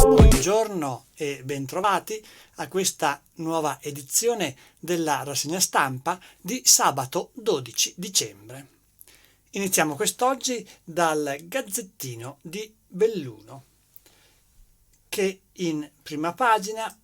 Buongiorno e bentrovati a questa nuova edizione della rassegna stampa di sabato 12 dicembre. Iniziamo quest'oggi dal Gazzettino di Belluno, che in prima pagina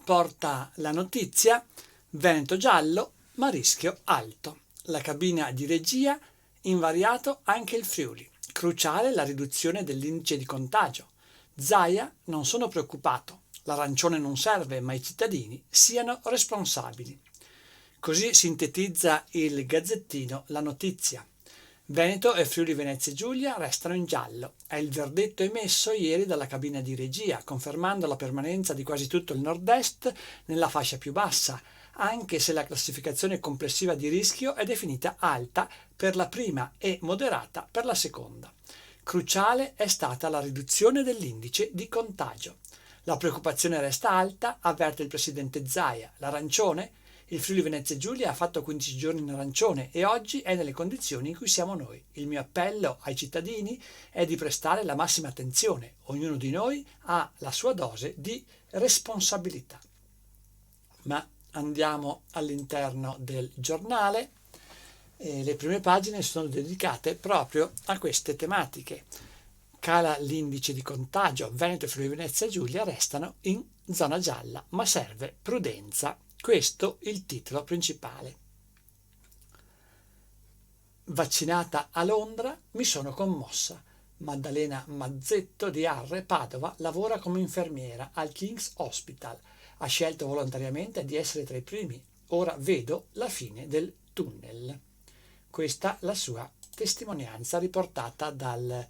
porta la notizia: Veneto giallo ma rischio alto. La cabina di regia, invariato anche il Friuli. Cruciale la riduzione dell'indice di contagio. Zaia: non sono preoccupato, l'arancione non serve, ma i cittadini siano responsabili. Così sintetizza il Gazzettino la notizia. Veneto e Friuli Venezia Giulia restano in giallo. È il verdetto emesso ieri dalla cabina di regia, confermando la permanenza di quasi tutto il nord-est nella fascia più bassa, anche se la classificazione complessiva di rischio è definita alta per la prima e moderata per la seconda. Cruciale è stata la riduzione dell'indice di contagio. La preoccupazione resta alta, avverte il presidente Zaia. L'arancione? Il Friuli Venezia Giulia ha fatto 15 giorni in arancione e oggi è nelle condizioni in cui siamo noi. Il mio appello ai cittadini è di prestare la massima attenzione. Ognuno di noi ha la sua dose di responsabilità. Ma andiamo all'interno del giornale. Le prime pagine sono dedicate proprio a queste tematiche. Cala l'indice di contagio, Veneto e Friuli Venezia Giulia restano in zona gialla, ma serve prudenza. Questo il titolo principale. Vaccinata a Londra, mi sono commossa. Maddalena Mazzetto di Arre, Padova, lavora come infermiera al King's Hospital. Ha scelto volontariamente di essere tra i primi. Ora vedo la fine del tunnel. Questa la sua testimonianza riportata dal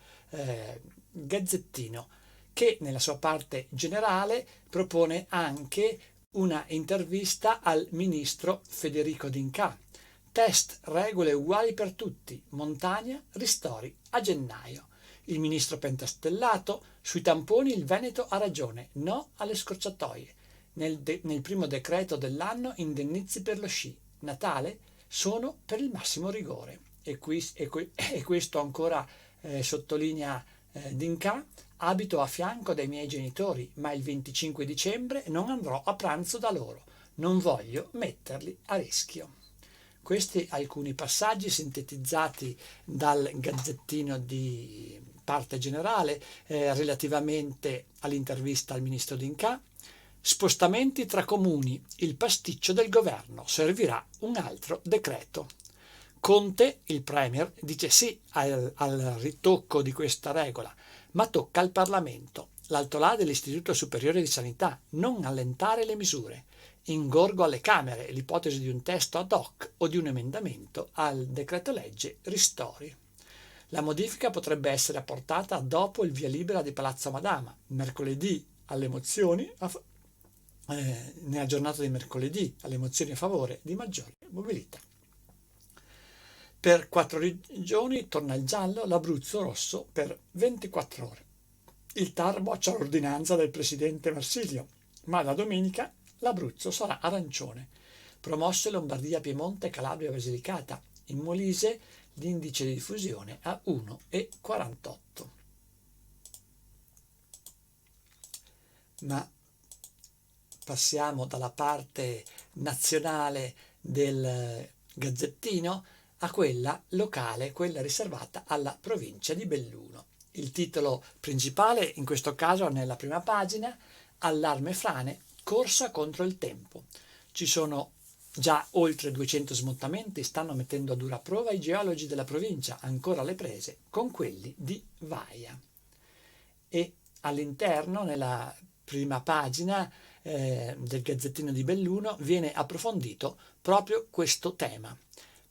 Gazzettino, che nella sua parte generale propone anche una intervista al ministro Federico D'Incà. Test, regole uguali per tutti, montagna, ristori a gennaio. Il ministro pentastellato: sui tamponi il Veneto ha ragione, no alle scorciatoie. Nel primo decreto dell'anno indennizi per lo sci. Natale sono per il massimo rigore. E questo ancora sottolinea D'Incà: abito a fianco dei miei genitori, ma il 25 dicembre non andrò a pranzo da loro. Non voglio metterli a rischio. Questi alcuni passaggi sintetizzati dal Gazzettino di parte generale relativamente all'intervista al ministro D'Incà. Spostamenti tra comuni, il pasticcio del governo, servirà un altro decreto. Conte, il premier, dice sì al ritocco di questa regola, ma tocca al Parlamento. L'altolà dell'Istituto Superiore di Sanità: non allentare le misure. Ingorgo alle Camere l'ipotesi di un testo ad hoc o di un emendamento al decreto legge ristori. La modifica potrebbe essere apportata dopo il via libera di Palazzo Madama, mercoledì alle mozioni nella giornata di mercoledì alle mozioni a favore di maggiore mobilità. Per 4 regioni torna il giallo, l'Abruzzo rosso per 24 ore. Il TAR boccia l'ordinanza del presidente Marsilio, ma da domenica l'Abruzzo sarà arancione. Promosse Lombardia, Piemonte, Calabria e Basilicata. In Molise l'indice di diffusione a 1,48. Ma passiamo dalla parte nazionale del Gazzettino a quella locale, quella riservata alla provincia di Belluno. Il titolo principale, in questo caso nella prima pagina: allarme frane, corsa contro il tempo. Ci sono già oltre 200 smottamenti, stanno mettendo a dura prova i geologi della provincia, ancora alle prese con quelli di Vaia. E all'interno, nella prima pagina del Gazzettino di Belluno, viene approfondito proprio questo tema.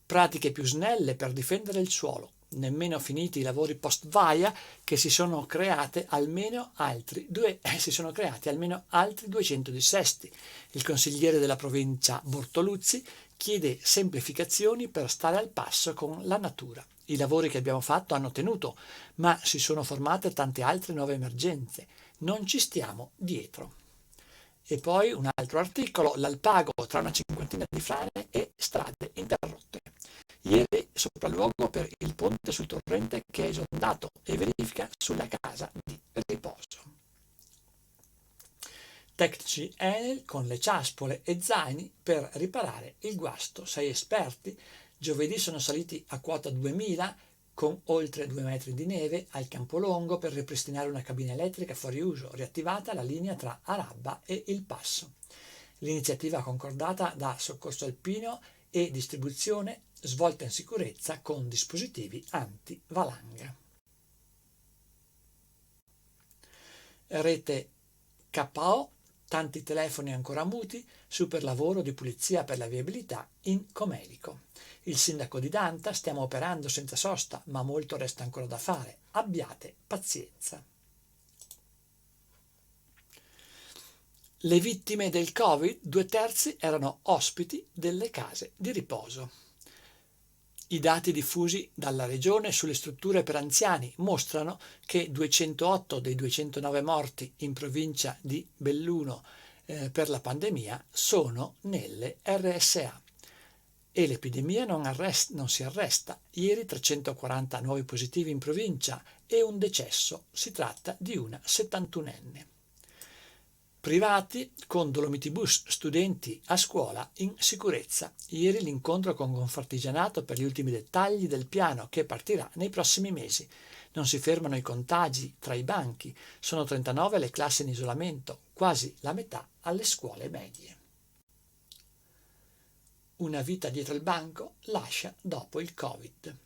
Pratiche più snelle per difendere il suolo. Nemmeno finiti i lavori post Vaia che si sono creati almeno altri 200 dissesti. Il consigliere della provincia Bortoluzzi chiede semplificazioni per stare al passo con la natura. I lavori che abbiamo fatto hanno tenuto, ma si sono formate tante altre nuove emergenze. Non ci stiamo dietro. E poi un altro articolo: l'Alpago tra una cinquantina di frane e strade interrotte. Ieri sopralluogo per il ponte sul torrente che è esondato e verifica sulla casa di riposo. Tecnici Enel con le ciaspole e zaini per riparare il guasto. 6 esperti giovedì sono saliti a quota 2000 con oltre 2 metri di neve al Campolongo per ripristinare una cabina elettrica fuori uso, riattivata la linea tra Arabba e Il Passo. L'iniziativa concordata da Soccorso Alpino e Distribuzione, svolta in sicurezza con dispositivi anti-valanga. Rete KO, tanti telefoni ancora muti, super lavoro di pulizia per la viabilità in Comelico. Il sindaco di Danta: stiamo operando senza sosta, ma molto resta ancora da fare. Abbiate pazienza. Le vittime del Covid, 2/3 erano ospiti delle case di riposo. I dati diffusi dalla Regione sulle strutture per anziani mostrano che 208 dei 209 morti in provincia di Belluno per la pandemia sono nelle RSA. E l'epidemia non si arresta. Ieri 340 nuovi positivi in provincia e un decesso. Si tratta di una 71enne. Privati con Dolomitibus, studenti a scuola in sicurezza. Ieri l'incontro con Confartigianato per gli ultimi dettagli del piano che partirà nei prossimi mesi. Non si fermano i contagi tra i banchi, sono 39 le classi in isolamento, quasi la metà alle scuole medie. Una vita dietro il banco lascia dopo il Covid.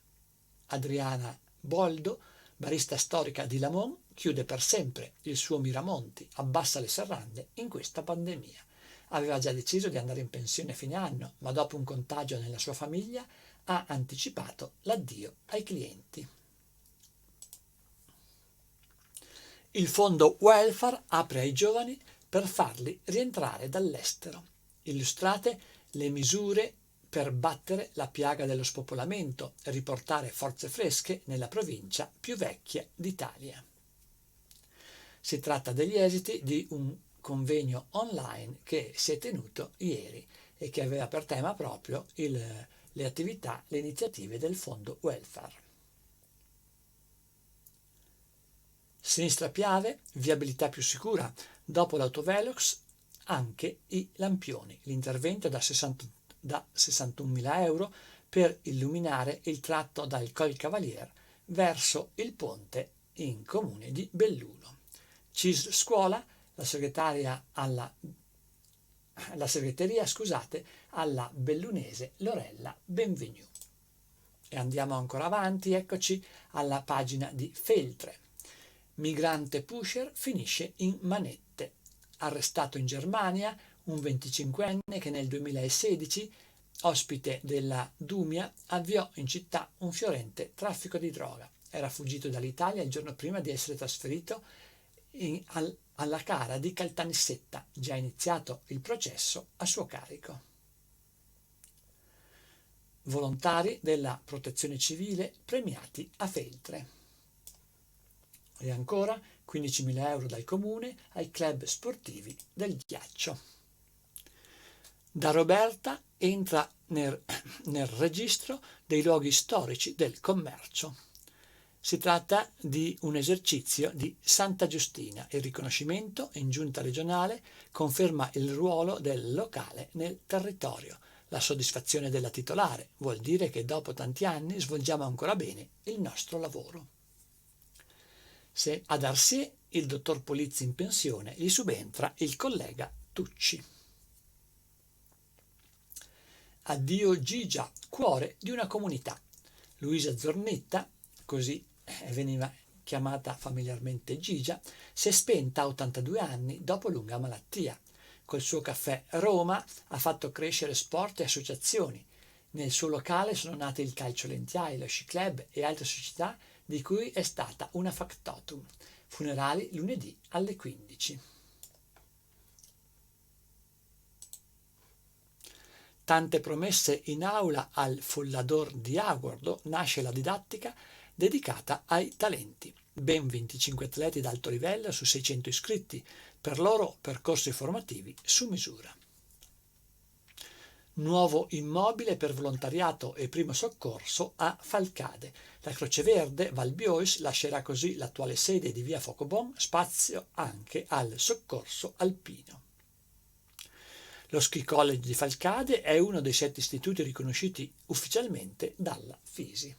Adriana Boldo, barista storica di Lamon, chiude per sempre il suo Miramonti, abbassa le serrande in questa pandemia. Aveva già deciso di andare in pensione a fine anno, ma dopo un contagio nella sua famiglia ha anticipato l'addio ai clienti. Il fondo welfare apre ai giovani per farli rientrare dall'estero. Illustrate le misure per battere la piaga dello spopolamento e riportare forze fresche nella provincia più vecchia d'Italia. Si tratta degli esiti di un convegno online che si è tenuto ieri e che aveva per tema proprio le attività, le iniziative del fondo welfare. Sinistra Piave, viabilità più sicura. Dopo l'autovelox anche i lampioni. L'intervento da 61.000 euro per illuminare il tratto dal Col Cavalier verso il ponte in comune di Belluno. CISL Scuola, la segreteria alla bellunese Lorella Benvenu. E andiamo ancora avanti, eccoci alla pagina di Feltre. Migrante pusher finisce in manette. Arrestato in Germania un 25enne che nel 2016, ospite della Dumia, avviò in città un fiorente traffico di droga. Era fuggito dall'Italia il giorno prima di essere trasferito alla Cara di Caltanissetta, già iniziato il processo a suo carico. Volontari della Protezione Civile premiati a Feltre. E ancora 15.000 euro dal comune ai club sportivi del ghiaccio. Da Roberta entra nel registro dei luoghi storici del commercio. Si tratta di un esercizio di Santa Giustina. Il riconoscimento in giunta regionale conferma il ruolo del locale nel territorio. La soddisfazione della titolare vuol dire che dopo tanti anni svolgiamo ancora bene il nostro lavoro. Se ad Arsier, il dottor Polizzi in pensione, gli subentra il collega Tucci. Addio Gigia, cuore di una comunità. Luisa Zornetta, così veniva chiamata familiarmente Gigia, si è spenta a 82 anni dopo lunga malattia. Col suo caffè Roma ha fatto crescere sport e associazioni. Nel suo locale sono nati il Calcio Lentiai, lo Sci Club e altre società di cui è stata una factotum. Funerali lunedì alle 15. Tante promesse in aula al Follador di Agordo nasce la didattica dedicata ai talenti. Ben 25 atleti d'alto livello su 600 iscritti, per loro percorsi formativi su misura. Nuovo immobile per volontariato e primo soccorso a Falcade. La Croce Verde Val Biois lascerà così l'attuale sede di via Focobon, spazio anche al soccorso alpino. Lo Ski College di Falcade è uno dei 7 istituti riconosciuti ufficialmente dalla FISI.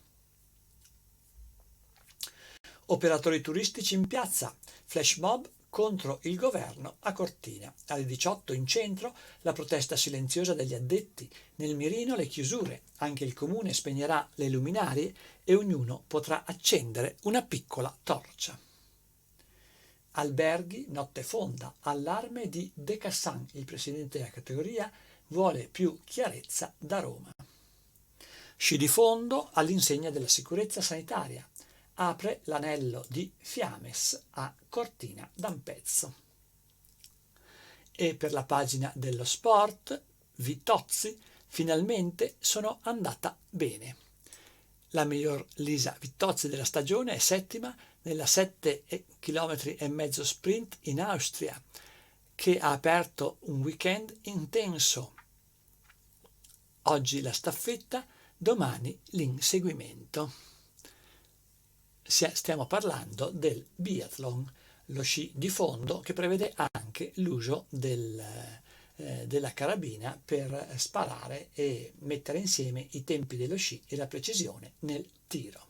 Operatori turistici in piazza, flash mob contro il governo a Cortina. Alle 18 in centro la protesta silenziosa degli addetti, nel mirino le chiusure, anche il comune spegnerà le luminarie e ognuno potrà accendere una piccola torcia. Alberghi, notte fonda, allarme di De Cassan, il presidente della categoria vuole più chiarezza da Roma. Sci di fondo all'insegna della sicurezza sanitaria. Apre l'anello di Fiames a Cortina d'Ampezzo. E per la pagina dello sport, Vitozzi, finalmente sono andata bene. La miglior Lisa Vitozzi della stagione è settima nella 7,5 km sprint in Austria, che ha aperto un weekend intenso. Oggi la staffetta, domani l'inseguimento. Stiamo parlando del biathlon, lo sci di fondo che prevede anche l'uso della carabina per sparare e mettere insieme i tempi dello sci e la precisione nel tiro.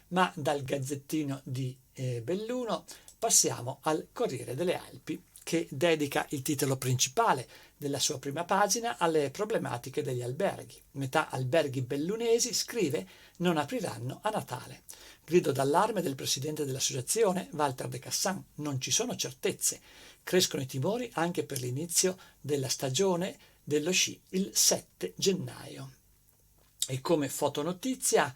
Ma dal Gazzettino di Belluno passiamo al Corriere delle Alpi, che dedica il titolo principale della sua prima pagina alle problematiche degli alberghi. Metà alberghi bellunesi, scrive, non apriranno a Natale. Grido d'allarme del presidente dell'associazione, Walter De Cassan. Non ci sono certezze. Crescono i timori anche per l'inizio della stagione dello sci il 7 gennaio. E come fotonotizia,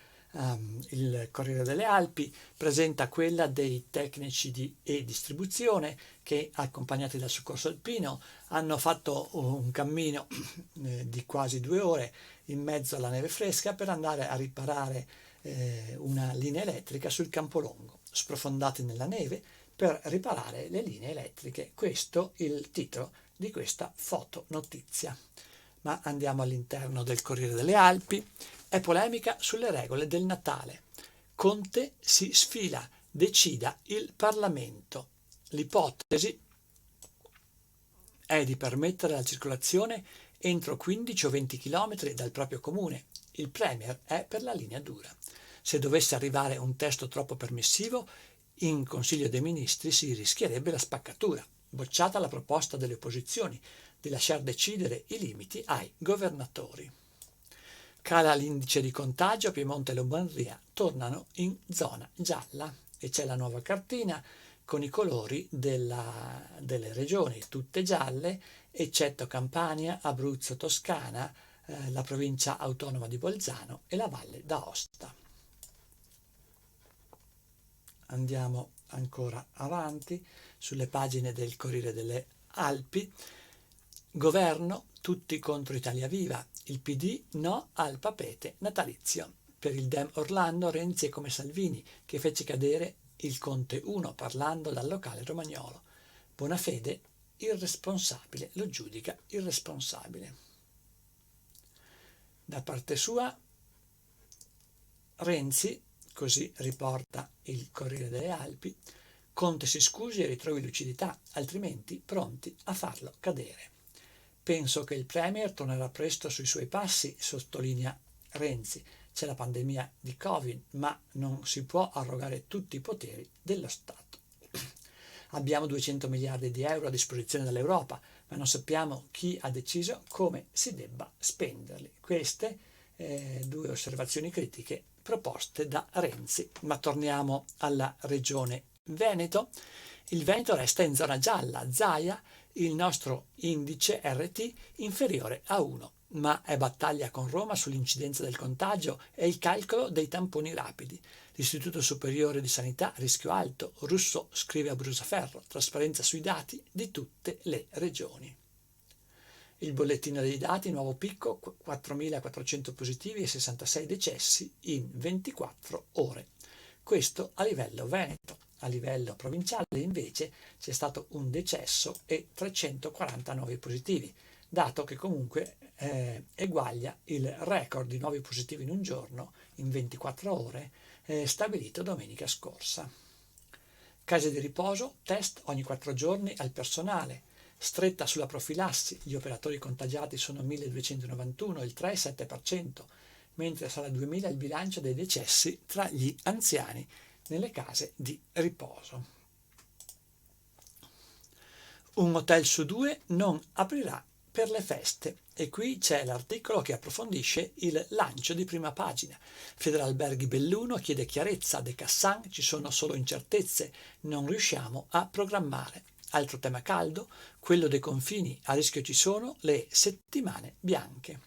il Corriere delle Alpi presenta quella dei tecnici e distribuzione che, accompagnati dal soccorso alpino, hanno fatto un cammino di quasi 2 ore in mezzo alla neve fresca per andare a riparare una linea elettrica sul Campolongo, sprofondati nella neve per riparare le linee elettriche. Questo è il titolo di questa fotonotizia. Ma andiamo all'interno del Corriere delle Alpi. È polemica sulle regole del Natale. Conte si sfila, decida il Parlamento. L'ipotesi è di permettere la circolazione entro 15 o 20 km dal proprio comune. Il Premier è per la linea dura. Se dovesse arrivare un testo troppo permissivo, in Consiglio dei Ministri si rischierebbe la spaccatura. Bocciata la proposta delle opposizioni di lasciar decidere i limiti ai governatori. Cala l'indice di contagio, Piemonte e Lombardia tornano in zona gialla e c'è la nuova cartina con i colori delle regioni, tutte gialle, eccetto Campania, Abruzzo, Toscana, la provincia autonoma di Bolzano e la Valle d'Aosta. Andiamo ancora avanti sulle pagine del Corriere delle Alpi. Governo, tutti contro Italia Viva. Il PD no al papete natalizio. Per il Dem Orlando, Renzi è come Salvini, che fece cadere il Conte 1 parlando dal locale romagnolo. Bonafede, irresponsabile, lo giudica irresponsabile. Da parte sua, Renzi, così riporta il Corriere delle Alpi, Conte si scusi e ritrovi lucidità, altrimenti pronti a farlo cadere. Penso che il Premier tornerà presto sui suoi passi, sottolinea Renzi. C'è la pandemia di Covid, ma non si può arrogare tutti i poteri dello Stato. Abbiamo 200 miliardi di euro a disposizione dall'Europa, ma non sappiamo chi ha deciso come si debba spenderli. Queste 2 osservazioni critiche proposte da Renzi. Ma torniamo alla regione Veneto. Il Veneto resta in zona gialla, Zaia, il nostro indice RT inferiore a 1, ma è battaglia con Roma sull'incidenza del contagio e il calcolo dei tamponi rapidi. L'Istituto Superiore di Sanità, rischio alto, Russo scrive a Brusaferro, trasparenza sui dati di tutte le regioni. Il bollettino dei dati, nuovo picco, 4.400 positivi e 66 decessi in 24 ore. Questo a livello Veneto. A livello provinciale invece c'è stato un decesso e 349 positivi, dato che comunque eguaglia il record di nuovi positivi in un giorno, in 24 ore, stabilito domenica scorsa. Case di riposo, test ogni 4 giorni al personale, stretta sulla profilassi, gli operatori contagiati sono 1291, il 3,7%, mentre sarà 2000 il bilancio dei decessi tra gli anziani nelle case di riposo. Un hotel su 2 non aprirà per le feste e qui c'è l'articolo che approfondisce il lancio di prima pagina. Federalberghi Belluno chiede chiarezza, De Cassan, ci sono solo incertezze, non riusciamo a programmare. Altro tema caldo, quello dei confini, a rischio ci sono le settimane bianche.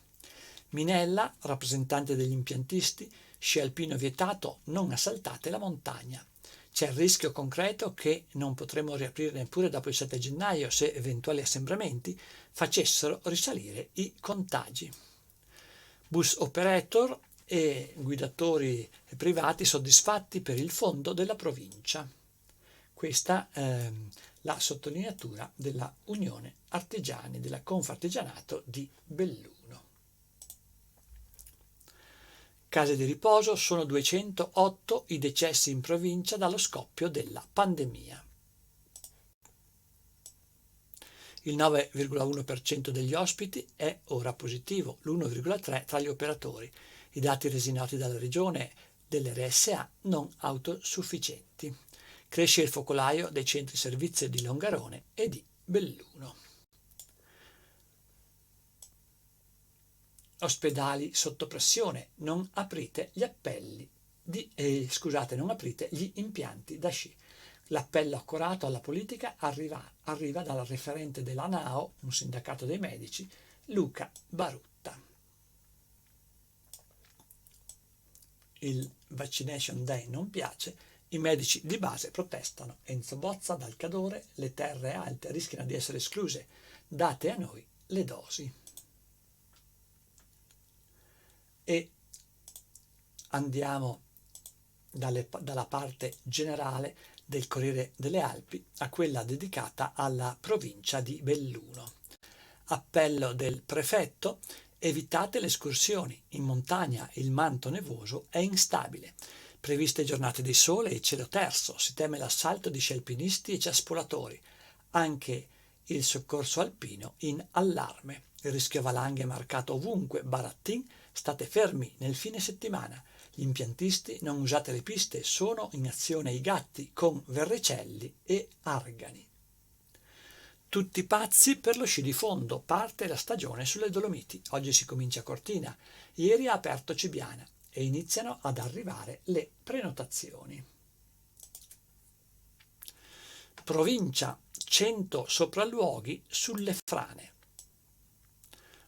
Minella, rappresentante degli impiantisti, sci alpino vietato, non assaltate la montagna. C'è il rischio concreto che non potremo riaprire neppure dopo il 7 gennaio se eventuali assembramenti facessero risalire i contagi. Bus operator e guidatori privati soddisfatti per il fondo della provincia. Questa è la sottolineatura della Unione Artigiani, della Confartigianato di Belluno. Case di riposo, sono 208 i decessi in provincia dallo scoppio della pandemia. Il 9,1% degli ospiti è ora positivo, l'1,3% tra gli operatori. I dati resi noti dalla regione delle RSA non autosufficienti. Cresce il focolaio dei centri servizio di Longarone e di Belluno. Ospedali sotto pressione, non aprite gli impianti da sci. L'appello accorato alla politica arriva dal referente dell'ANAO, un sindacato dei medici, Luca Barutta. Il Vaccination Day non piace, i medici di base protestano. Enzo Bozza dal Cadore, le terre alte rischiano di essere escluse, date a noi le dosi. E andiamo dalla parte generale del Corriere delle Alpi a quella dedicata alla provincia di Belluno. Appello del prefetto: evitate le escursioni, in montagna il manto nevoso è instabile. Previste giornate di sole e cielo terso, si teme l'assalto di sci alpinisti e ciaspolatori. Anche il soccorso alpino in allarme. Il rischio valanghe marcato ovunque, Barattin, state fermi nel fine settimana. Gli impiantisti, non usate le piste, sono in azione i gatti con verricelli e argani. Tutti pazzi per lo sci di fondo, parte la stagione sulle Dolomiti. Oggi si comincia a Cortina, ieri ha aperto Cibiana e iniziano ad arrivare le prenotazioni. Provincia, 100 sopralluoghi sulle frane.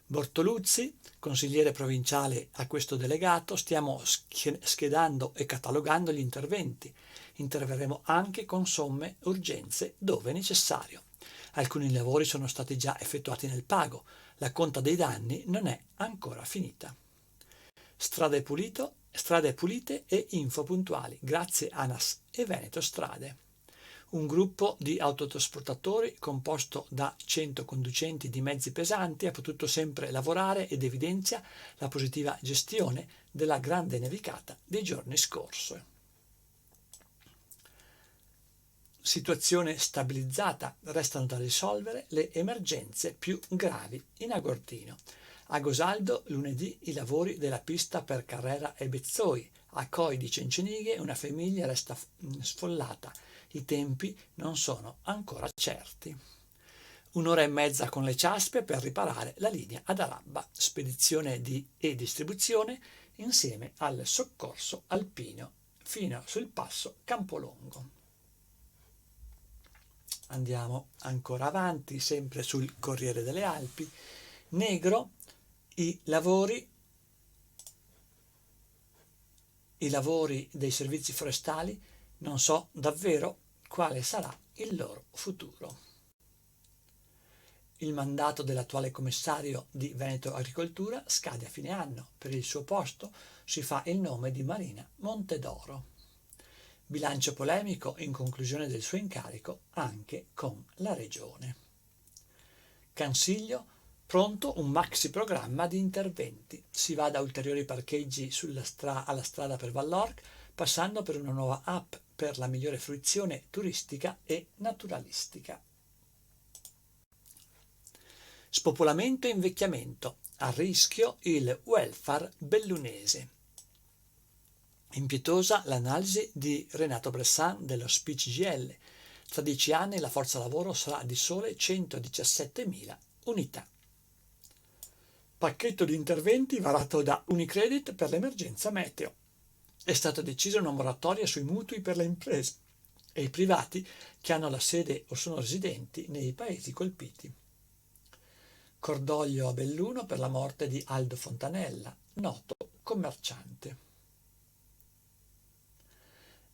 Bortoluzzi, consigliere provinciale a questo delegato, stiamo schedando e catalogando gli interventi. Interverremo anche con somme urgenze dove necessario. Alcuni lavori sono stati già effettuati nel pago, la conta dei danni non è ancora finita. Strade pulite e info puntuali, grazie ANAS e Veneto Strade. Un gruppo di autotrasportatori composto da 100 conducenti di mezzi pesanti ha potuto sempre lavorare ed evidenzia la positiva gestione della grande nevicata dei giorni scorsi. Situazione stabilizzata, restano da risolvere le emergenze più gravi in Agordino. A Gosaldo lunedì i lavori della pista per Carrera e Bezzoi. A Coi di Cencenighe una famiglia resta sfollata. I tempi non sono ancora certi. 1 ora e mezza con le ciaspe per riparare la linea ad Arabba, spedizione e distribuzione insieme al soccorso alpino fino sul passo Campolongo. Andiamo ancora avanti, sempre sul Corriere delle Alpi. Negro, i lavori dei servizi forestali, non so davvero quale sarà il loro futuro. Il mandato dell'attuale commissario di Veneto Agricoltura scade a fine anno. Per il suo posto si fa il nome di Marina Montedoro. Bilancio polemico in conclusione del suo incarico anche con la regione. Cansiglio, Pronto un maxi programma di interventi. Si va da ulteriori parcheggi alla strada per Vallorc, passando per una nuova app per la migliore fruizione turistica e naturalistica. Spopolamento e invecchiamento. A rischio il welfare bellunese. Impietosa l'analisi di Renato Bressan dello SPCGL. Tra 10 anni la forza lavoro sarà di sole 117.000 unità. Pacchetto di interventi varato da Unicredit per l'emergenza meteo. È stata decisa una moratoria sui mutui per le imprese e i privati che hanno la sede o sono residenti nei paesi colpiti. Cordoglio a Belluno per la morte di Aldo Fontanella, noto commerciante.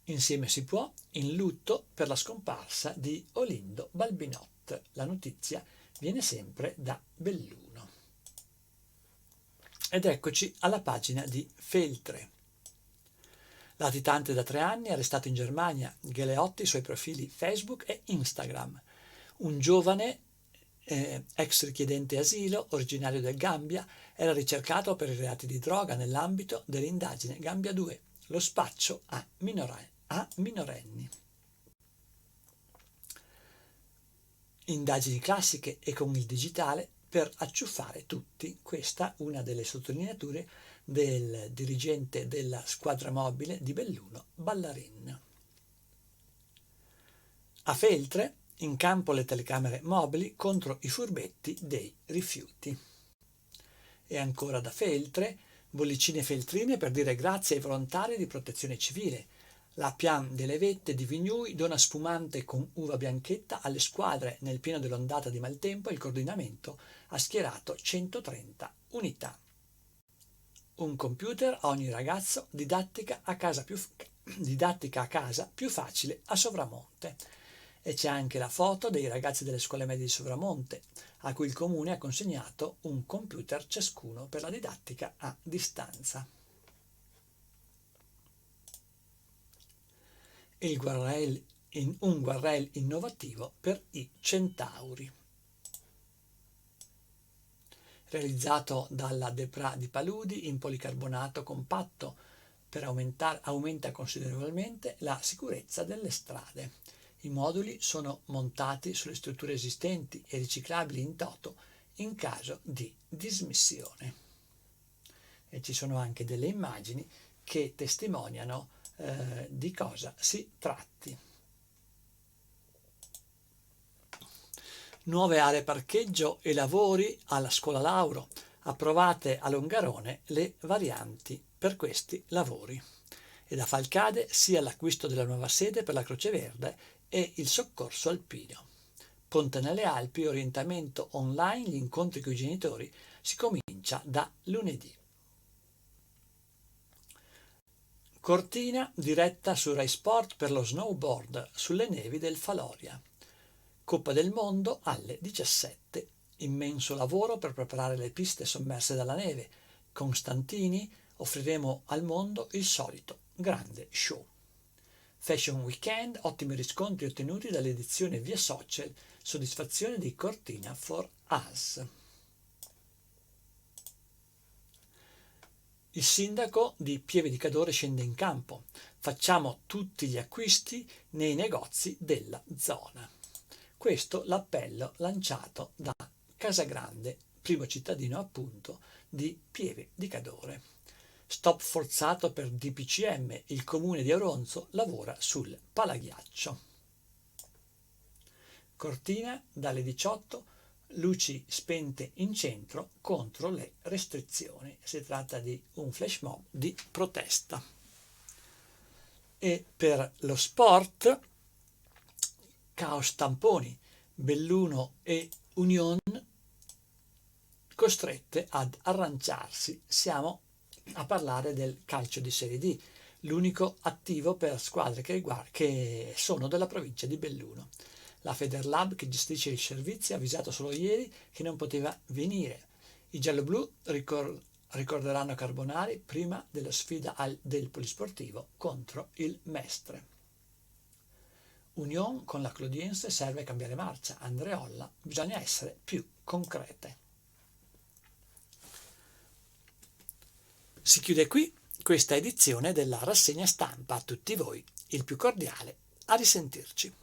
Insieme si può, in lutto per la scomparsa di Olindo Balbinot. La notizia viene sempre da Belluno. Ed eccoci alla pagina di Feltre. Latitante da 3 anni, arrestato in Germania, Galeotti sui profili Facebook e Instagram. Un giovane ex richiedente asilo, originario del Gambia, era ricercato per i reati di droga nell'ambito dell'indagine Gambia 2, lo spaccio a minorenni. Indagini classiche e con il digitale per acciuffare tutti. Questa una delle sottolineature del dirigente della squadra mobile di Belluno, Ballarin. A Feltre, in campo le telecamere mobili contro i furbetti dei rifiuti. E ancora da Feltre, bollicine feltrine per dire grazie ai volontari di protezione civile. La Pian delle Vette di Vignui dona spumante con uva bianchetta alle squadre nel pieno dell'ondata di maltempo e il coordinamento ha schierato 130 unità. Un computer a ogni ragazzo, didattica a casa più facile a Sovramonte. E c'è anche la foto dei ragazzi delle scuole medie di Sovramonte, a cui il comune ha consegnato un computer ciascuno per la didattica a distanza. Un guarrail innovativo per i centauri. Realizzato dalla Depra di Paludi in policarbonato compatto aumenta considerevolmente la sicurezza delle strade. I moduli sono montati sulle strutture esistenti e riciclabili in toto in caso di dismissione. E ci sono anche delle immagini che testimoniano di cosa si tratti. Nuove aree parcheggio e lavori alla Scuola Lauro. Approvate a Longarone le varianti per questi lavori. E da Falcade sia l'acquisto della nuova sede per la Croce Verde e il soccorso alpino. Ponte nelle Alpi, orientamento online, gli incontri con i genitori, si comincia da lunedì. Cortina diretta su Rai Sport per lo snowboard sulle nevi del Faloria. Coppa del Mondo alle 17. Immenso lavoro per preparare le piste sommerse dalla neve. Constantini offriremo al mondo il solito grande show. Fashion Weekend, ottimi riscontri ottenuti dall'edizione via social, soddisfazione di Cortina for Us. Il sindaco di Pieve di Cadore scende in campo. Facciamo tutti gli acquisti nei negozi della zona. Questo l'appello lanciato da Casagrande, primo cittadino appunto di Pieve di Cadore. Stop forzato per DPCM, il comune di Auronzo lavora sul palaghiaccio. Cortina dalle 18, luci spente in centro contro le restrizioni. Si tratta di un flash mob di protesta. E per lo sport, caos tamponi, Belluno e Union costrette ad arrangiarsi. Siamo a parlare del calcio di Serie D, l'unico attivo per squadre che sono della provincia di Belluno. La Federlab, che gestisce i servizi, ha avvisato solo ieri che non poteva venire. I gialloblu ricorderanno Carbonari prima della sfida del polisportivo contro il Mestre. Union con la Clodiense serve cambiare marcia. Andreolla, bisogna essere più concrete. Si chiude qui questa edizione della rassegna stampa. A tutti voi il più cordiale a risentirci.